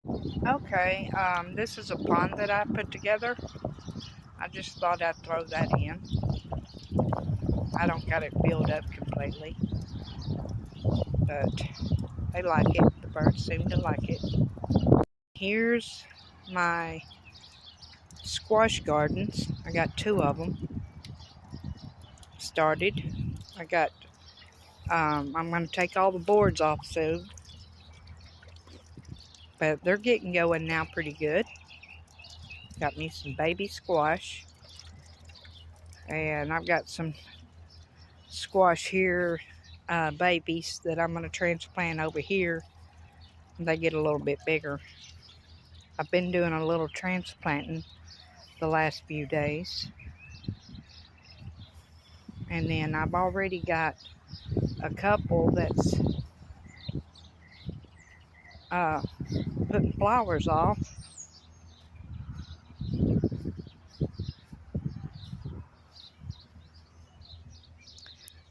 Okay, this is a pond that I put together. I just thought I'd throw that in. I don't got it filled up completely, but they like it. The birds seem to like it. Here's my squash gardens. I got two of them started. I got, I'm going to take all the boards off soon, but they're getting going now pretty good. Got me some baby squash, and I've got some squash here, babies that I'm going to transplant over here. They get a little bit bigger. I've been doing a little transplanting the last few days, and then I've already got a couple that's putting flowers off.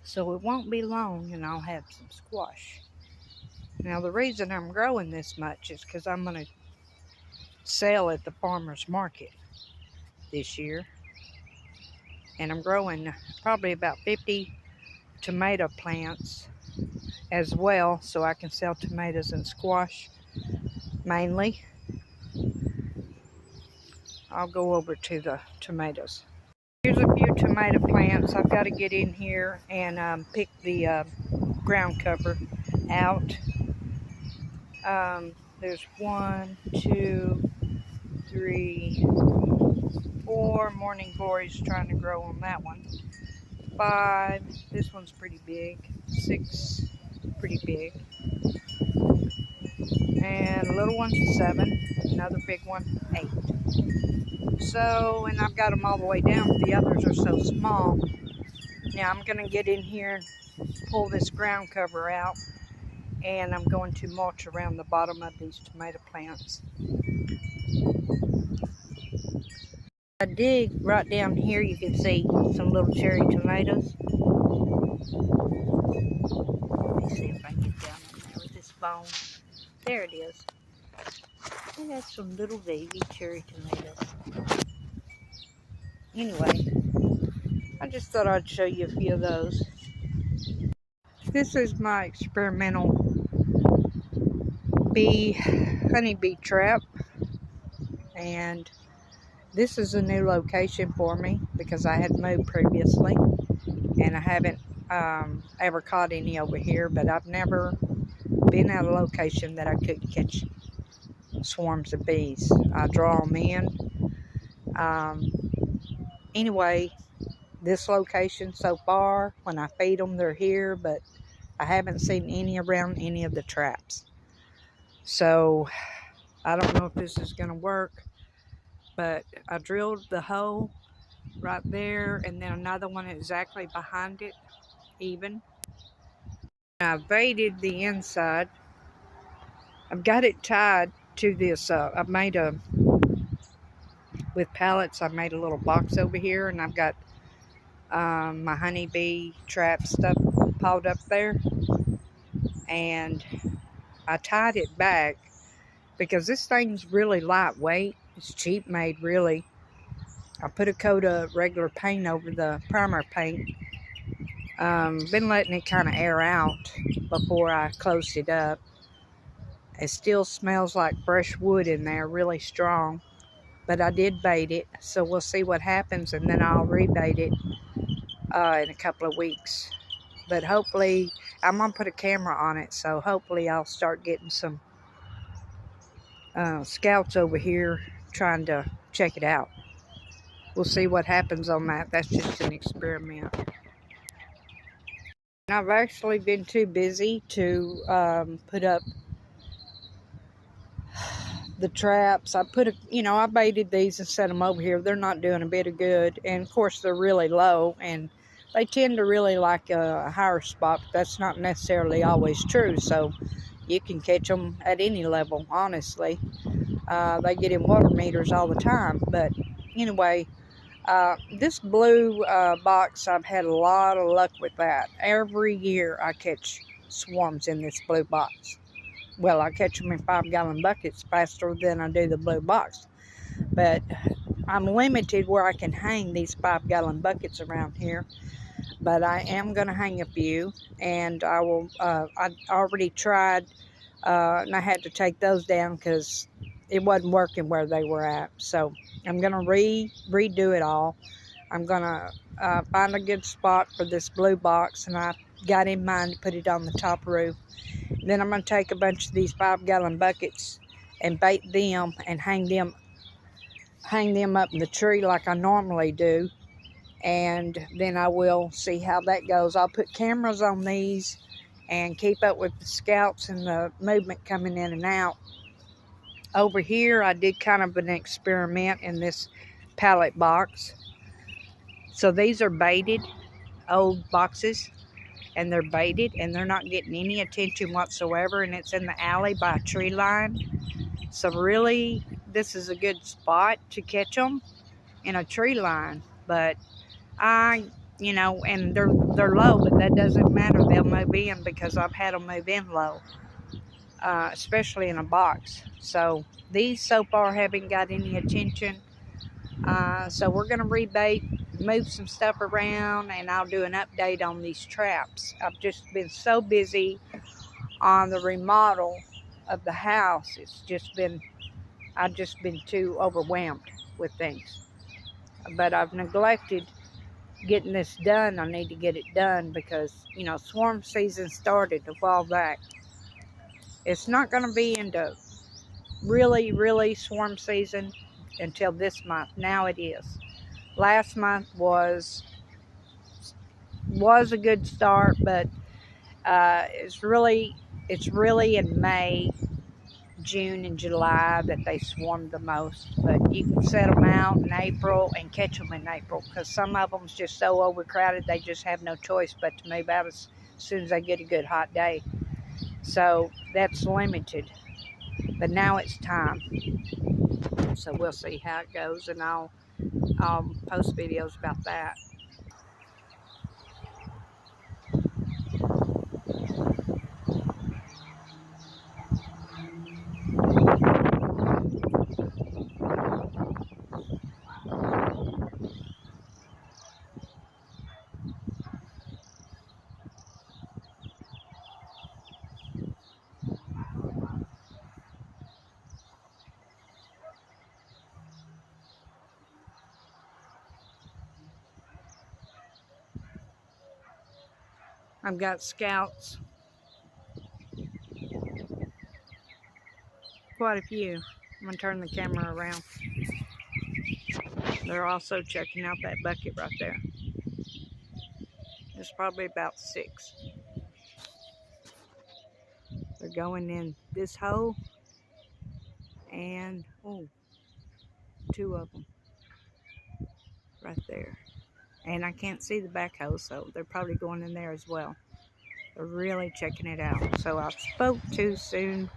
So it won't be long and I'll have some squash. Now the reason I'm growing this much is because I'm going to sell at the farmer's market this year. And I'm growing probably about 50 tomato plants as well, so I can sell tomatoes and squash mainly. I'll go over to the tomatoes. Here's a few tomato plants. I've got to get in here and pick the ground cover out. There's 1, 2, 3, 4 morning glories trying to grow on that one. 5, this one's pretty big. 6, pretty big. And a little one's 7, another big one, 8. So, and I've got them all the way down. The others are so small. Now I'm going to get in here and pull this ground cover out, and I'm going to mulch around the bottom of these tomato plants. I dig right down here, you can see some little cherry tomatoes. Let me see if I can get down in there with this phone. There it is. And that's some little baby cherry tomatoes. Anyway, I just thought I'd show you a few of those. This is my experimental honeybee trap, and this is a new location for me because I had moved previously and I haven't ever caught any over here, but I've never been at a location that I couldn't catch swarms of bees. I draw them in. Anyway, this location so far, when I feed them, they're here, but I haven't seen any around any of the traps. So I don't know if this is going to work, but I drilled the hole right there and then another one exactly behind it, even. I baited the inside. I've got it tied to this. I've made with pallets, I made a little box over here, and I've got my honeybee trap stuff piled up there. And I tied it back because this thing's really lightweight. It's cheap made, really. I put a coat of regular paint over the primer paint. Been letting it kind of air out before I closed it up. It still smells like fresh wood in there, really strong. But I did bait it, so we'll see what happens, and then I'll rebait it in a couple of weeks. But hopefully, I'm going to put a camera on it, so hopefully I'll start getting some scouts over here trying to check it out. We'll see what happens on that. That's just an experiment. I've actually been too busy to put up the traps. I baited these and set them over here. They're not doing a bit of good, and of course they're really low, and they tend to really like a higher spot, but that's not necessarily always true. So you can catch them at any level, honestly. They get in water meters all the time. But anyway, this blue box, I've had a lot of luck with that. Every year I catch swarms in this blue box. well, I catch them in 5-gallon buckets faster than I do the blue box. But I'm limited where I can hang these 5-gallon buckets around here. But I am going to hang a few, and I will. I already tried, and I had to take those down because it wasn't working where they were at. So I'm going to redo it all. I'm going to find a good spot for this blue box, and I got in mind to put it on the top roof. Then I'm going to take a bunch of these 5-gallon buckets and bait them and hang them up in the tree like I normally do. And then I will see how that goes. I'll put cameras on these and keep up with the scouts and the movement coming in and out. Over here, I did kind of an experiment in this pallet box. So these are baited old boxes, and they're baited, and they're not getting any attention whatsoever, and it's in the alley by a tree line. So really, this is a good spot to catch them in a tree line. But and they're low, but that doesn't matter. They'll move in because I've had them move in low, especially in a box. So these so far haven't got any attention. So we're going to rebait, move some stuff around, and I'll do an update on these traps. I've just been so busy on the remodel of the house. I've just been too overwhelmed with things. But I've neglected getting this done. I need to get it done because, swarm season started a while back. It's not going to be into really swarm season until this month. Now it is. Last month was a good start, but it's really in May, June, and July that they swarm the most. But you can set them out in April and catch them in April because some of them's just so overcrowded they just have no choice but to move out as soon as they get a good hot day. So that's limited. But now it's time. So we'll see how it goes, and I'll post videos about that. I've got scouts, quite a few. I'm gonna turn the camera around. They're also checking out that bucket right there. There's probably about 6. They're going in this hole, and 2 of them right there. And I can't see the back hole, so they're probably going in there as well. They're really checking it out. So I spoke too soon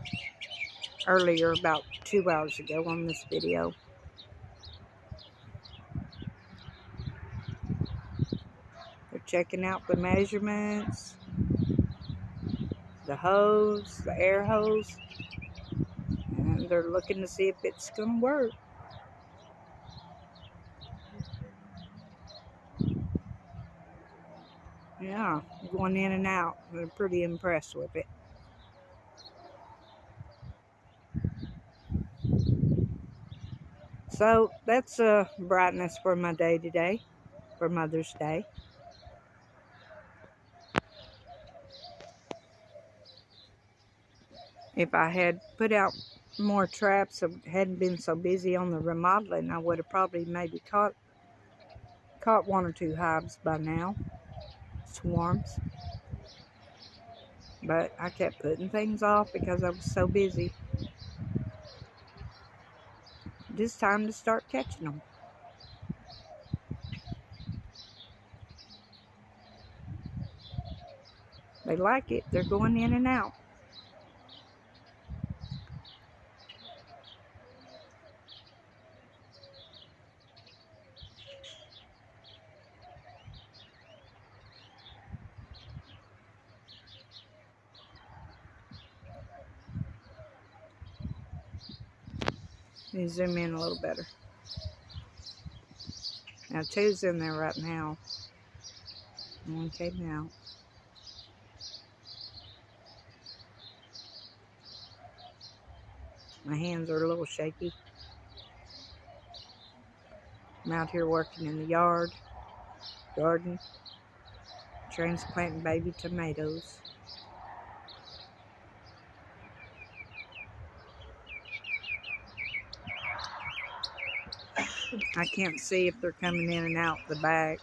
earlier, about 2 hours ago on this video. They're checking out the measurements, the hose, the air hose, and they're looking to see if it's gonna work. Yeah, going in and out. They're pretty impressed with it. So that's brightness for my day today, for Mother's Day. If I had put out more traps, or hadn't been so busy on the remodeling, I would have probably maybe caught 1 or 2 hives by now, swarms. But I kept putting things off because I was so busy. Just time to start catching them. They like it. They're going in and out. Let me zoom in a little better. Now 2's in there right now. 1 came out. My hands are a little shaky. I'm out here working in the garden, transplanting baby tomatoes. I can't see if they're coming in and out the back.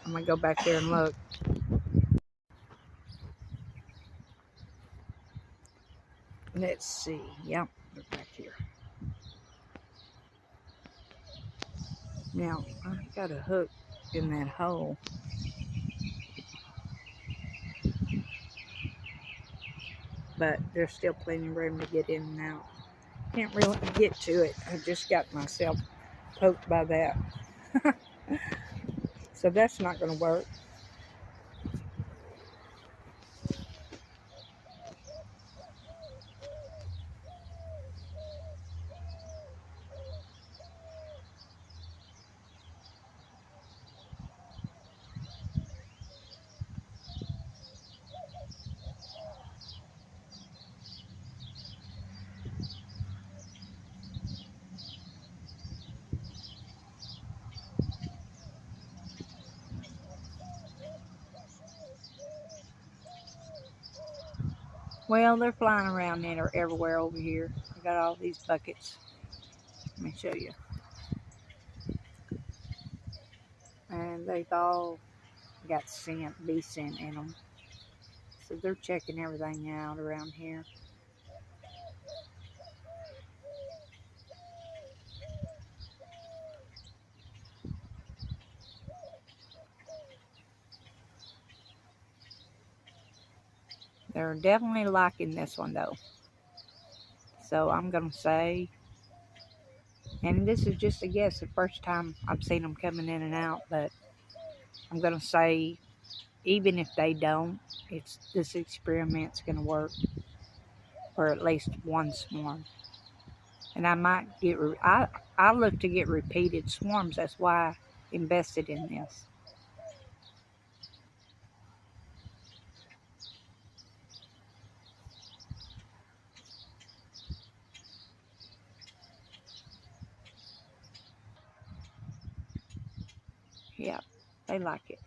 I'm gonna go back there and look. Let's see. Yep, they're back here. Now, I've got a hook in that hole. But there's still plenty of room to get in and out. Can't really get to it. I just got myself poked by that. So that's not going to work. Well, they're flying around everywhere over here. I got all these buckets. Let me show you. And they've all got bee scent in them. So they're checking everything out around here. They're definitely liking this one though. So I'm going to say, and this is just a guess, the first time I've seen them coming in and out, but I'm going to say, even if they don't, this experiment's going to work for at least one swarm. And I might I look to get repeated swarms. That's why I invested in this. Yeah, they like it.